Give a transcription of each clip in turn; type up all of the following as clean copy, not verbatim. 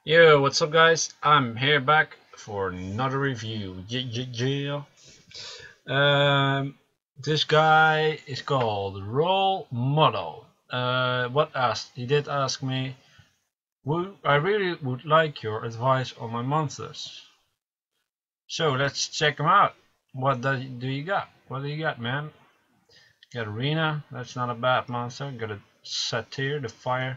Yo, what's up guys? I'm here back for another review. Yeah. This guy is called Role Model. He did ask me, I really would like your advice on my monsters. So let's check them out. Do you got? What do you got, man? Got Arena, that's not a bad monster. Got a Satyr, the Fire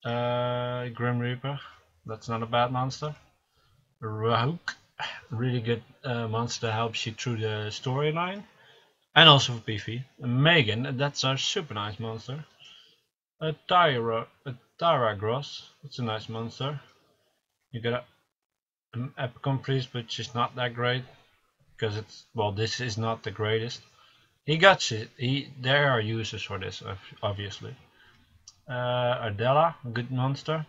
Grim Reaper, that's not a bad monster. Rauk, really good monster that helps you through the storyline and also for PvP. Megan, that's a super nice monster. A Tara Gross, that's a nice monster. You got an Epicon Priest, which is not that great because this is not the greatest. He got it. There are uses for this, obviously. Ardella, good monster.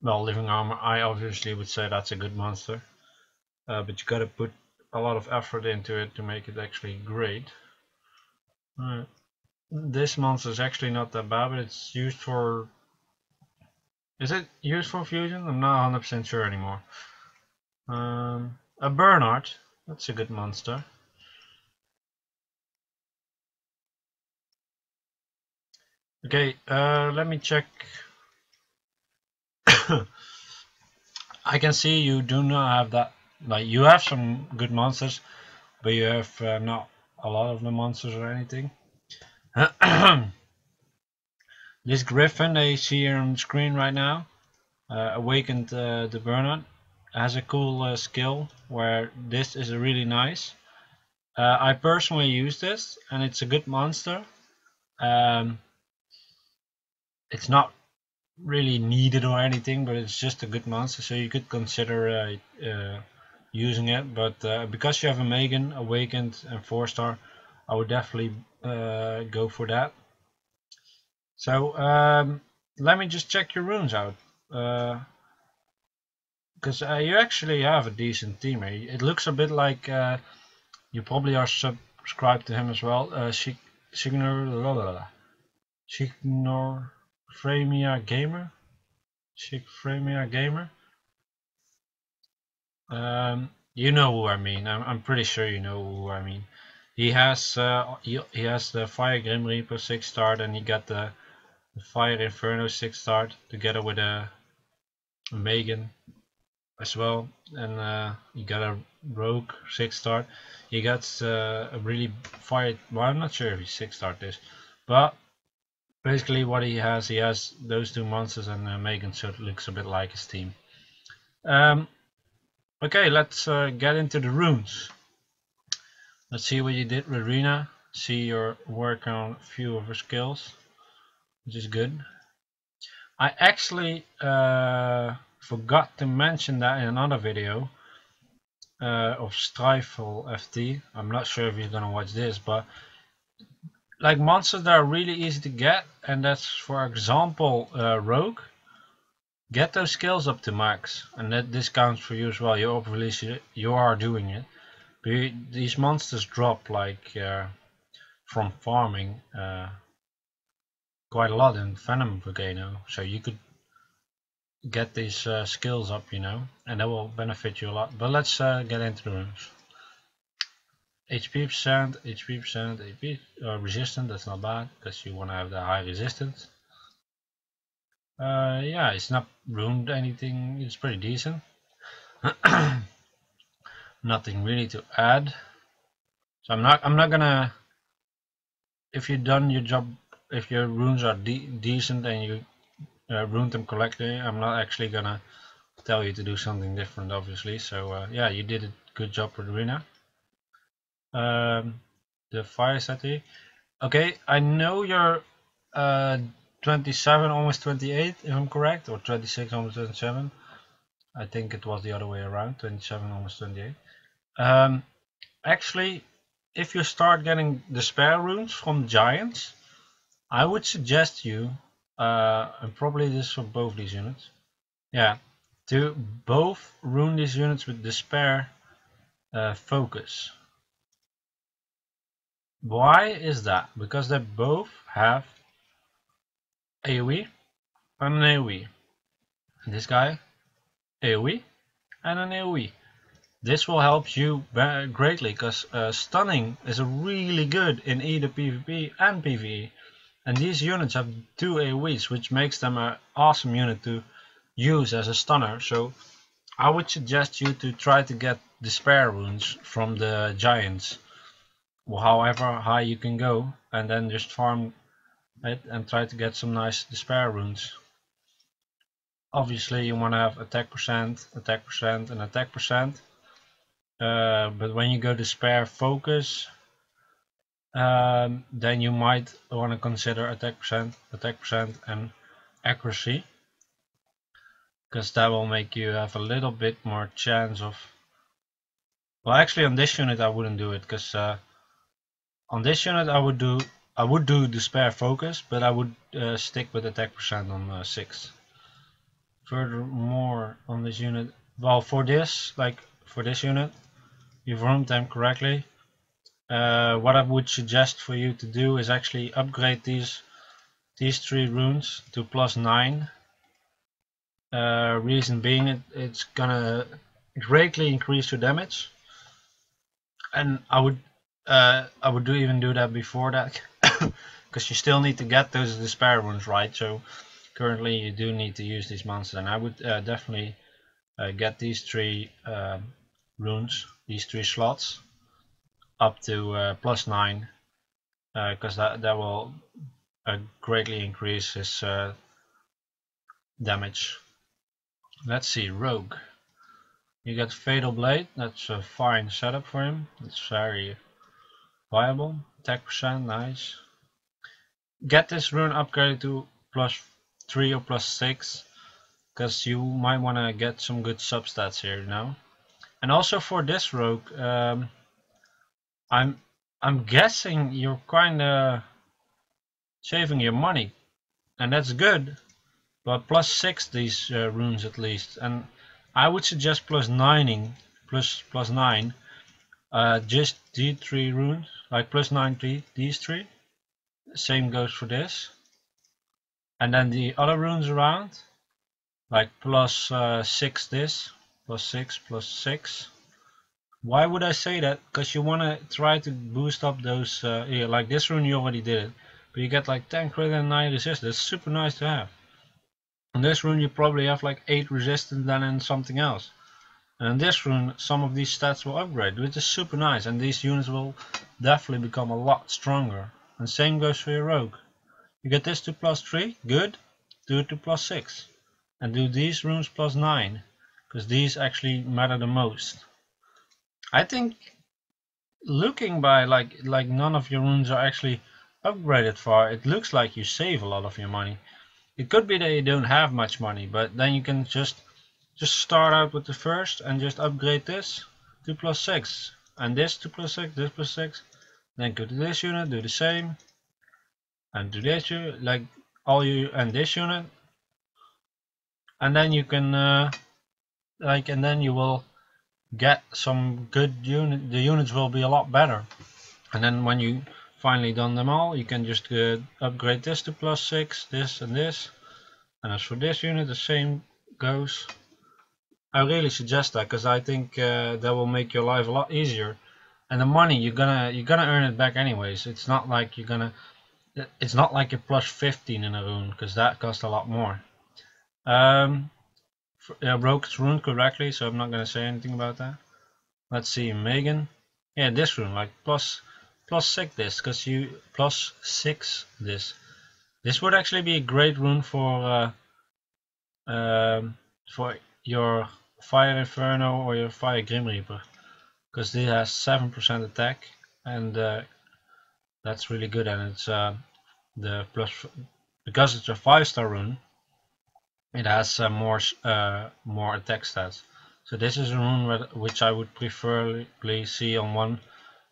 Living armor, I obviously would say that's a good monster. But you gotta put a lot of effort into it to make it actually great. This monster is actually not that bad, but it's used for... Is it used for fusion? I'm not 100% sure anymore. A Bernard, that's a good monster. Okay, let me check. I can see you do not have that. Like, you have some good monsters, but you have not a lot of the monsters or anything. This Griffin that you see here on the screen right now, Awakened the Bernard, has a cool skill where this is really nice. I personally use this and it's a good monster. It's not really needed or anything, but it's just a good monster, so you could consider using it. But because you have a Megan, Awakened, and 4-star, I would definitely go for that. So let me just check your runes out, because you actually have a decent team here. It looks a bit like you probably are subscribed to him as well. Shignorfremia Gamer. Shignorfremia Gamer. You know who I mean. I'm pretty sure you know who I mean. He has the Fire Grim Reaper 6-star, and he got the Fire Inferno 6-star together with a Megan as well, and you got a Rogue 6-star. He got a really fire. Well, I'm not sure if he's 6-star this, but basically what he has those two monsters and Megan, so it looks a bit like his team. Okay, let's get into the runes. Let's see what you did with Rena. See your work on a few of her skills, which is good. I actually forgot to mention that in another video of Strifle FT. I'm not sure if you're gonna watch this, but like monsters that are really easy to get, and that's for example Rogue. Get those skills up to max, and this counts for you as well. You obviously you are doing it. But these monsters drop like from farming quite a lot in Venom Volcano, so you could get these skills up, and that will benefit you a lot. But let's get into the runes. HP percent, HP percent, HP resistant, that's not bad because you want to have the high resistance. Yeah, it's not ruined anything, it's pretty decent. Nothing really to add. So I'm not gonna, if you've done your job, if your runes are decent and you ruined them correctly, I'm not actually gonna tell you to do something different, obviously. So yeah, you did a good job with Rena. The fire setting. Okay, I know you're 27, almost 28, if I'm correct, or 26, almost 27. I think it was the other way around, 27, almost 28. Actually, if you start getting the spare runes from giants, I would suggest you, and probably this for both these units, yeah, to both rune these units with the spare focus. Why is that? Because they both have AoE and an AoE. this guy, AoE, and an AoE. This will help you greatly, because stunning is really good in either PvP and PvE. And these units have 2 AoEs, which makes them an awesome unit to use as a stunner. So I would suggest you to try to get despair runes from the giants, however high you can go, and then just farm it and try to get some nice despair runes. Obviously you want to have attack percent, and attack percent. But when you go despair focus, then you might want to consider attack percent and accuracy, because that will make you have a little bit more chance of, well, actually on this unit I wouldn't do it, because on this unit I would do despair focus, but I would stick with attack percent on 6. Furthermore, on this unit, well, for this unit, you've roamed them correctly. What I would suggest for you to do is actually upgrade these 3 runes to +9. Reason being, it's gonna greatly increase your damage, and I would even do that before that, because you still need to get those despair runes, right? So currently you do need to use these monsters, and I would definitely get these 3 runes, these 3 slots, up to +9, because that will greatly increase his damage. Let's see, Rogue. You get Fatal Blade, that's a fine setup for him, it's very viable. Attack percent, nice. Get this rune upgraded to +3 or +6, because you might want to get some good substats here now. And also for this rogue, I'm guessing you're kinda saving your money, and that's good. But +6 these runes at least, and I would suggest +9, just these 3 runes, like +9 these 3. Same goes for this, and then the other runes around, like +6 this, +6. Why would I say that? Because you want to try to boost up those, here, like this rune you already did it, but you get like 10 crit and 9 resist. That's super nice to have. On this rune you probably have like 8 resistance than in something else. And in this rune some of these stats will upgrade, which is super nice, and these units will definitely become a lot stronger. And same goes for your rogue. You get this to +3, good, do it to +6. And do these runes +9, because these actually matter the most. I think looking by like none of your runes are actually upgraded far, it looks like you save a lot of your money. It could be that you don't have much money, but then you can just start out with the first and just upgrade this to +6, and this to +6, this +6. Then go to this unit, do the same, and do this unit, like all you, and this unit, and then you can and then you will get some good unit. The units will be a lot better, and then when you finally done them all, you can just upgrade this to +6, this and this. And as for this unit, the same goes. I really suggest that, because I think that will make your life a lot easier. And the money you're gonna earn it back anyways. It's not like you're gonna, it's not like a +15 in a rune, because that costs a lot more. Rogue's rune correctly, so I'm not gonna say anything about that. Let's see, Megan. Yeah, this rune, like +6 this, because you +6 this. This would actually be a great rune for your Fire Inferno or your Fire Grim Reaper, because this has 7% attack, and that's really good. And it's because it's a 5-star rune, it has more attack stats. So this is a rune which I would preferably see on one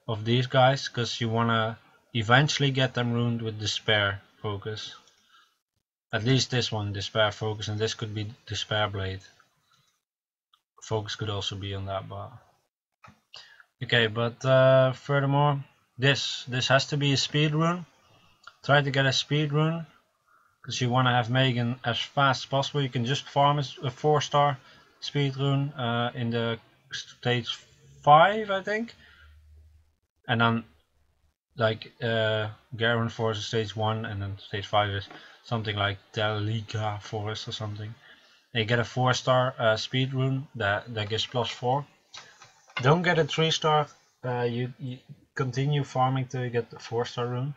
of these guys, because you wanna eventually get them runed with Despair Focus. At least this one, Despair Focus, and this could be Despair Blade. Focus could also be on that bar. Okay, but furthermore, this has to be a speed rune. Try to get a speed rune, because you want to have Megan as fast as possible. You can just farm a 4-star speed rune in the stage 5, I think, and then like Garen Forest stage 1, and then stage 5 is something like Delica Forest or something. And you get a 4-star speed rune that gives +4. Don't get a 3-star. You continue farming till you get the 4-star rune,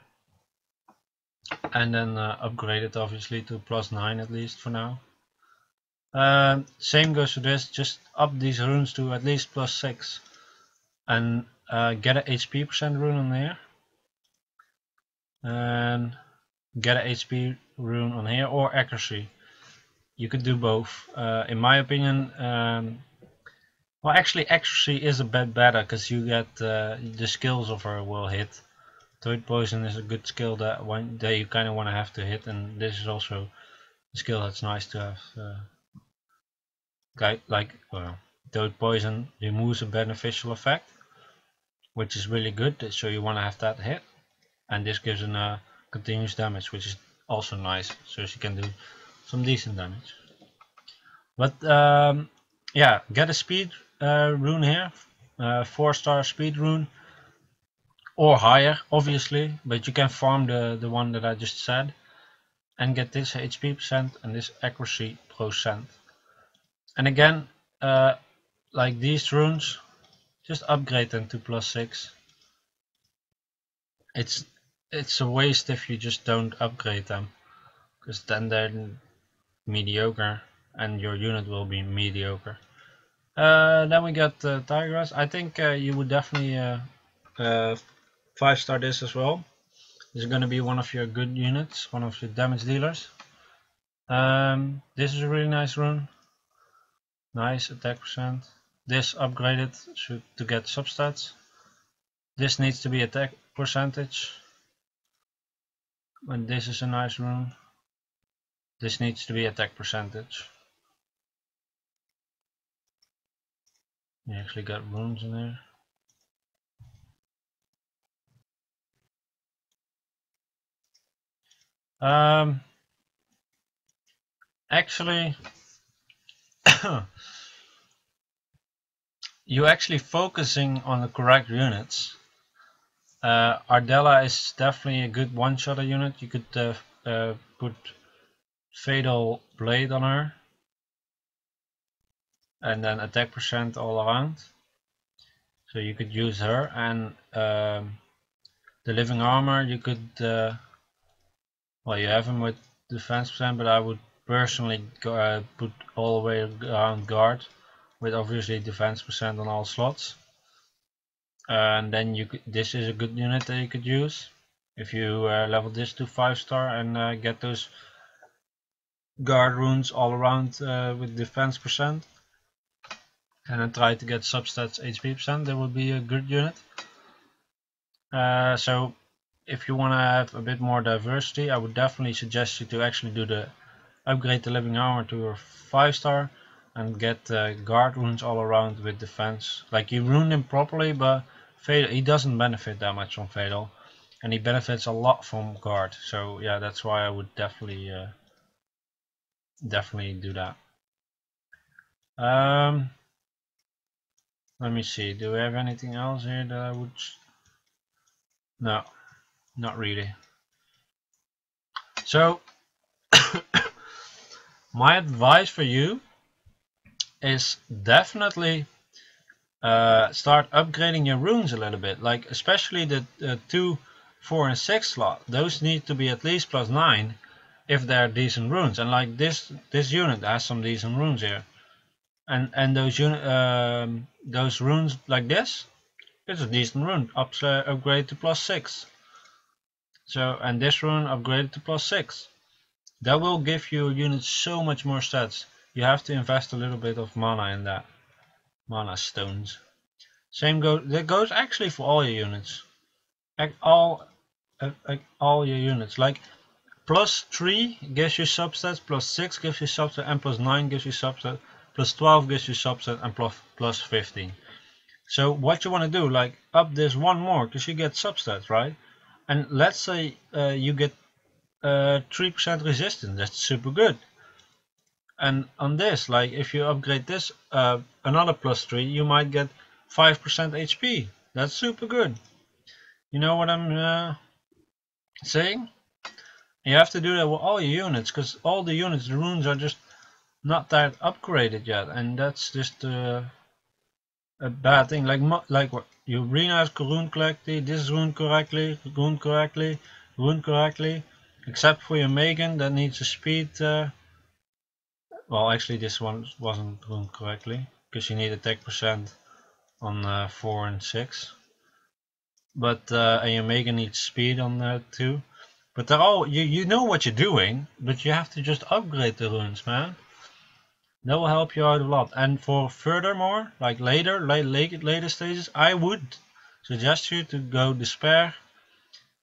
and then upgrade it obviously to +9 at least for now. Same goes for this. Just up these runes to at least +6, and get a HP % rune on here, and get a HP rune on here, or accuracy. You could do both. In my opinion, well, actually accuracy is a bit better because you get the skills of her will hit. Toad Poison is a good skill that one day you kind of want to have to hit, and this is also a skill that's nice to have. Well, Toad Poison removes a beneficial effect, which is really good, so you want to have that hit, and this gives a continuous damage, which is also nice, so she can do some decent damage. But yeah, get a speed rune here, 4-star speed rune, or higher obviously, but you can farm the one that I just said, and get this HP % and this accuracy %. And again, like these runes, just upgrade them to +6. It's a waste if you just don't upgrade them, because then they're mediocre and your unit will be mediocre. Then we got Tigress. I think you would definitely 5-star this as well. This is going to be one of your good units, one of your damage dealers. This is a really nice rune. Nice attack %. This upgraded to get substats. This needs to be attack %. And this is a nice rune. This needs to be attack %. You actually got runes in there. Actually, you're actually focusing on the correct units. Ardella is definitely a good one-shotter unit. You could put Fatal Blade on her, and then attack % all around. So you could use her, and the Living Armor you could, well, you have him with defense %, but I would personally put all the way around guard, with obviously defense % on all slots. And then this is a good unit that you could use if you level this to 5-star and get those guard runes all around with defense %, and then try to get substats HP %. That would be a good unit. So if you want to have a bit more diversity, I would definitely suggest you to actually upgrade the Living Armor to your 5-star and get guard runes all around with defense. Like, you rune him properly, but Fatal, he doesn't benefit that much from Fatal, and he benefits a lot from guard. So yeah, that's why I would definitely do that. Let me see, do we have anything else here that I would... No, not really. So my advice for you is definitely start upgrading your runes a little bit, like especially the 2, 4 and 6 slot. Those need to be at least +9 if they're decent runes, and like this unit has some decent runes here, and those runes like this, it's a decent rune, upgrade to +6. So, and this rune upgraded to +6. That will give your unit so much more stats. You have to invest a little bit of mana in that. Mana stones. Same that goes actually for all your units. All your units. Like +3 gives you substats, +6 gives you substat, and +9 gives you substat, +12 gives you substat, and +15. So what you want to do, like up this one more, because you get substats, right? And let's say you get 3% resistance. That's super good. And on this, like if you upgrade this another +3, you might get 5% HP. That's super good. You know what I'm saying? You have to do that with all your units, because all the units, the runes are just not that upgraded yet, and that's just a bad thing. Like what you arena is rune correctly, this is rune correctly, rune correctly, rune correctly, except for your Megan that needs a speed. Well, actually, this one wasn't rune correctly because you need attack percent on 4 and 6. But and your Megan needs speed on that too. But they're all you know what you're doing, but you have to just upgrade the runes, man. That will help you out a lot. And for furthermore, like later stages, I would suggest you to go despair,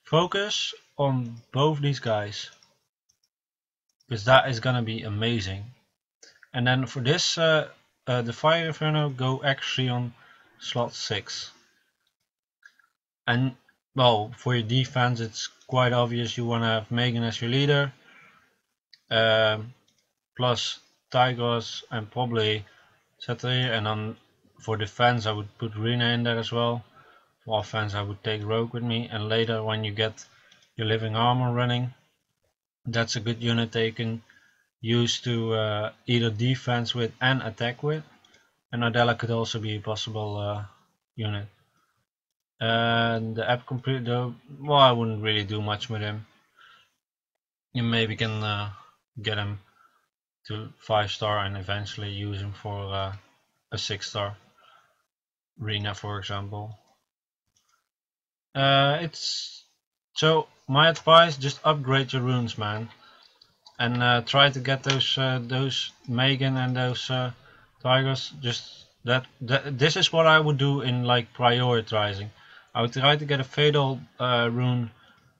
focus on both these guys, because that is gonna be amazing. And then for this, the Fire Inferno, go actually on slot 6. And well, for your defense, it's quite obvious you want to have Megan as your leader, plus Tigers and probably Satyr. And then for defense, I would put Rena in there as well. For offense, I would take Rogue with me. And later, when you get your living armor running, that's a good unit that you can use to either defense with and attack with. And Adela could also be a possible unit. And the app complete though, well, I wouldn't really do much with him. You maybe can get him to 5-star and eventually use him for a 6-star Rena, for example. It's so my advice: just upgrade your runes, man, and try to get those Megan and those Tigers. Just this is what I would do in like prioritizing. I would try to get a fatal rune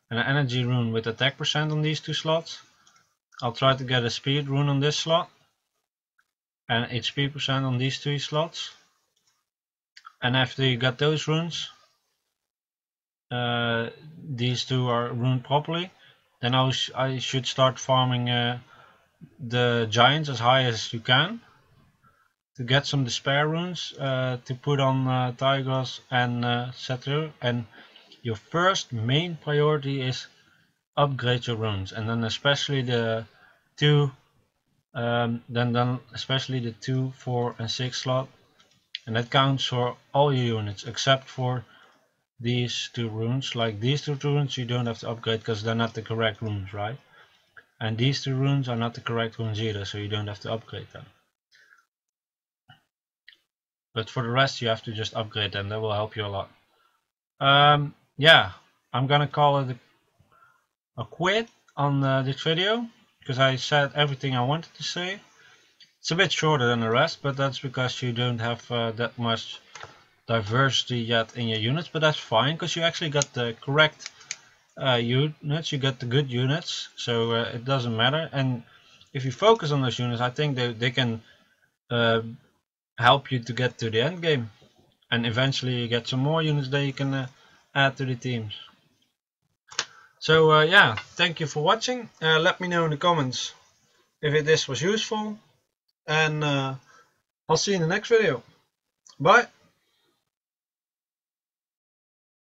and an energy rune with attack percent on these 2 slots. I'll try to get a speed rune on this slot and HP percent on these 3 slots. And after you got those runes, these 2 are runed properly, then I should start farming the giants as high as you can to get some despair runes to put on Tigers and Satyr. And your first main priority is upgrade your runes, and then especially the 2, then especially the 2, 4, and 6 slot, and that counts for all your units except for these 2 runes. Like these 2 runes you don't have to upgrade because they're not the correct runes, right? And these 2 runes are not the correct runes either, so you don't have to upgrade them. But for the rest you have to just upgrade them. That will help you a lot. Yeah, I'm gonna call it a quit on this video because I said everything I wanted to say. It's a bit shorter than the rest, but that's because you don't have that much diversity yet in your units, but that's fine because you actually got the correct units, you got the good units, so it doesn't matter. And if you focus on those units, I think they can help you to get to the end game, and eventually you get some more units that you can add to the teams. So yeah, thank you for watching. Let me know in the comments if this was useful, and I'll see you in the next video. Bye.